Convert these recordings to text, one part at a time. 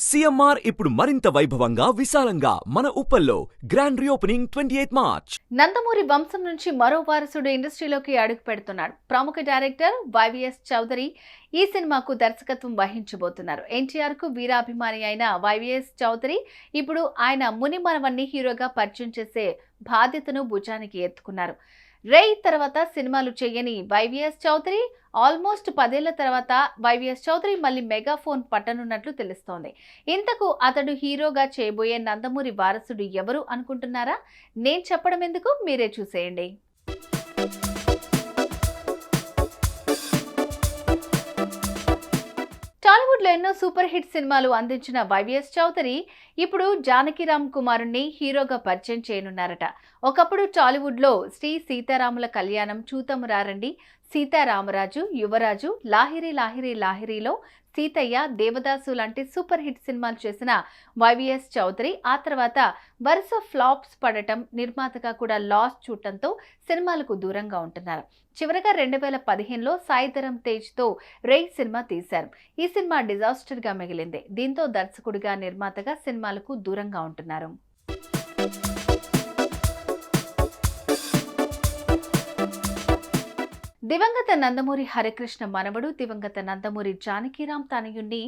CMR ఇప్పుడు మరింత వైభవంగా విశాలంగా మన ఉప్పల్లో గ్రాండ్ రీఓపెనింగ్ 28 మార్చ్. నందమూరి వంశం నుంచి మరో వారసుడు ఇండస్ట్రీలోకి అడుగు పెడుతున్నాడు. ప్రముఖ డైరెక్టర్ వైవిఎస్ చౌదరి ఈ సినిమాకు దర్శకత్వం వహించబోతున్నారు. ఎన్టీఆర్ కు వీరాభిమాని అయిన వైవిఎస్ చౌదరి ఇప్పుడు ఆయన ముని మనవన్ని హీరోగా పరిచయం చేసే బాధ్యతను భుజానికి ఎత్తుకున్నారు. రేయ్ తర్వాత సినిమాలు చేయని వైవిఎస్ చౌదరి ఆల్మోస్ట్ 10 ఏళ్ల తర్వాత వైవిఎస్ చౌదరి మళ్ళీ మెగాఫోన్ పట్టనున్నట్లు తెలుస్తోంది. ఇంతకు అతడు హీరోగా చేయబోయే నందమూరి వారసుడు ఎవరు అనుకుంటున్నారా? నేను చెప్పడం ఎందుకు, మీరే చూసేయండి. టాలీవుడ్ లో ఎన్నో సూపర్ హిట్ సినిమాలు అందించిన వైవిఎస్ చౌదరి ఇప్పుడు జానకిరామ్ కుమారుణ్ణి హీరోగా పరిచయం చేయనున్నారట. ఒకప్పుడు టాలీవుడ్ లో శ్రీ సీతారాముల కళ్యాణం, చూతము రారండి, సీతారామరాజు, యువరాజు, లాహిరి లాహిరి లాహిరిలో సీతయ్య, దేవదాసు లాంటి సూపర్ హిట్ సినిమాలు చేసిన వైవిఎస్ చౌదరి ఆ తర్వాత వరుస ఫ్లాప్స్ పడటం, నిర్మాతగా కూడా లాస్ చూడటంతో సినిమాలకు దూరంగా ఉంటున్నారు. చివరగా 2015లో సాయిధరమ్ తేజ్తో రేయ్ సినిమా తీశారు. ఈ సినిమా డిజాస్టర్ గా మిగిలింది. దీంతో దర్శకుడిగా, నిర్మాతగా సినిమాలకు దూరంగా ఉంటున్నారు. దివంగత నందమూరి హరికృష్ణ మనవడు, దివంగత నందమూరి జానకిరామ్ తనయుణ్ణి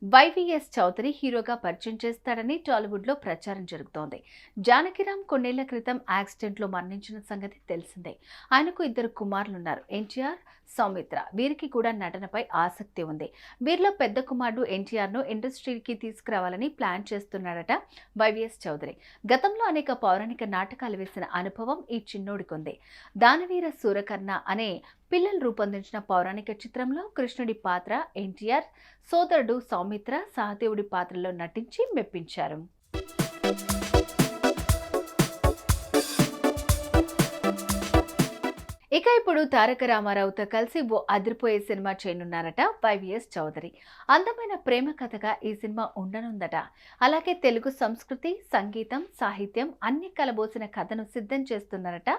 వైవిఎస్ చౌదరి హీరోగా పరిచయం చేస్తాడని టాలీవుడ్ లో ప్రచారం జరుగుతోంది. జానకిరామ్ కొన్నేళ్ల క్రితం యాక్సిడెంట్లో మరణించిన సంగతి తెలిసిందే. ఆయనకు 2 కుమారులున్నారు, ఎన్టీఆర్, సౌమిత్ర. వీరికి కూడా నటనపై ఆసక్తి ఉంది. వీరిలో పెద్ద కుమారుడు ఎన్టీఆర్ను ఇండస్ట్రీకి తీసుకురావాలని ప్లాన్ చేస్తున్నాడట వైవిఎస్ చౌదరి. గతంలో అనేక పౌరాణిక నాటకాలు వేసిన అనుభవం ఈ చిన్నోడికి ఉంది. దానవీర సూరకర్ణ అనే పిల్లలు రూపొందించిన పౌరాణిక చిత్రంలో కృష్ణుడి పాత్ర ఎన్టీఆర్, సోదరుడు సౌమిత్ర, సహదేవుడి పాత్రలో నటించి మెప్పించారు. ఇక ఇప్పుడు తారక రామారావుతో కలిసి ఓ అదిరిపోయే సినిమా చేయనున్నారట వైవిఎస్ చౌదరి. అందమైన ప్రేమ కథగా ఈ సినిమా ఉండనుందట. అలాగే తెలుగు సంస్కృతి, సంగీతం, సాహిత్యం అన్ని కలబోసిన కథను సిద్ధం చేస్తున్నారట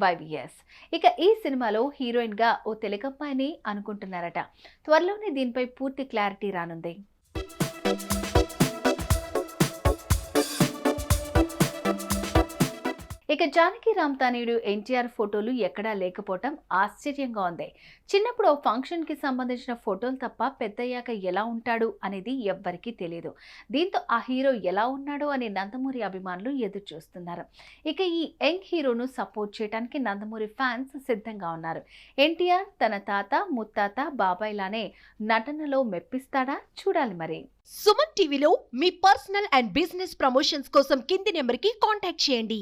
వైవిఎస్. ఇక ఈ సినిమాలో హీరోయిన్ గా ఓ తెలుగమ్మాయిని అనుకుంటున్నారట. త్వరలోనే దీనిపై పూర్తి క్లారిటీ రానుంది. ఇక జానకిరామ్ తనయుడు ఎన్టీఆర్ ఫోటోలు ఎక్కడా లేకపోవటం ఆశ్చర్యంగా ఉంది. చిన్నప్పుడు ఓ ఫంక్షన్ కి సంబంధించిన ఫోటోలు తప్ప పెద్దయ్యాక ఎలా ఉంటాడు అనేది ఎవ్వరికీ తెలియదు. దీంతో ఆ హీరో ఎలా ఉన్నాడో అని నందమూరి అభిమానులు ఎదురు చూస్తున్నారు. ఇక ఈ యంగ్ హీరోను సపోర్ట్ చేయడానికి నందమూరి ఫ్యాన్స్ సిద్ధంగా ఉన్నారు. ఎన్టీఆర్ తన తాత, ముత్తాత, బాబాయ్ లానే నటనలో మెప్పిస్తాడా? చూడాలి మరి. సుమన్ టీవీలో మీ పర్సనల్ అండ్ బిజినెస్ ప్రమోషన్స్ కోసం కింది నెంబర్కి కాంటాక్ట్ చేయండి.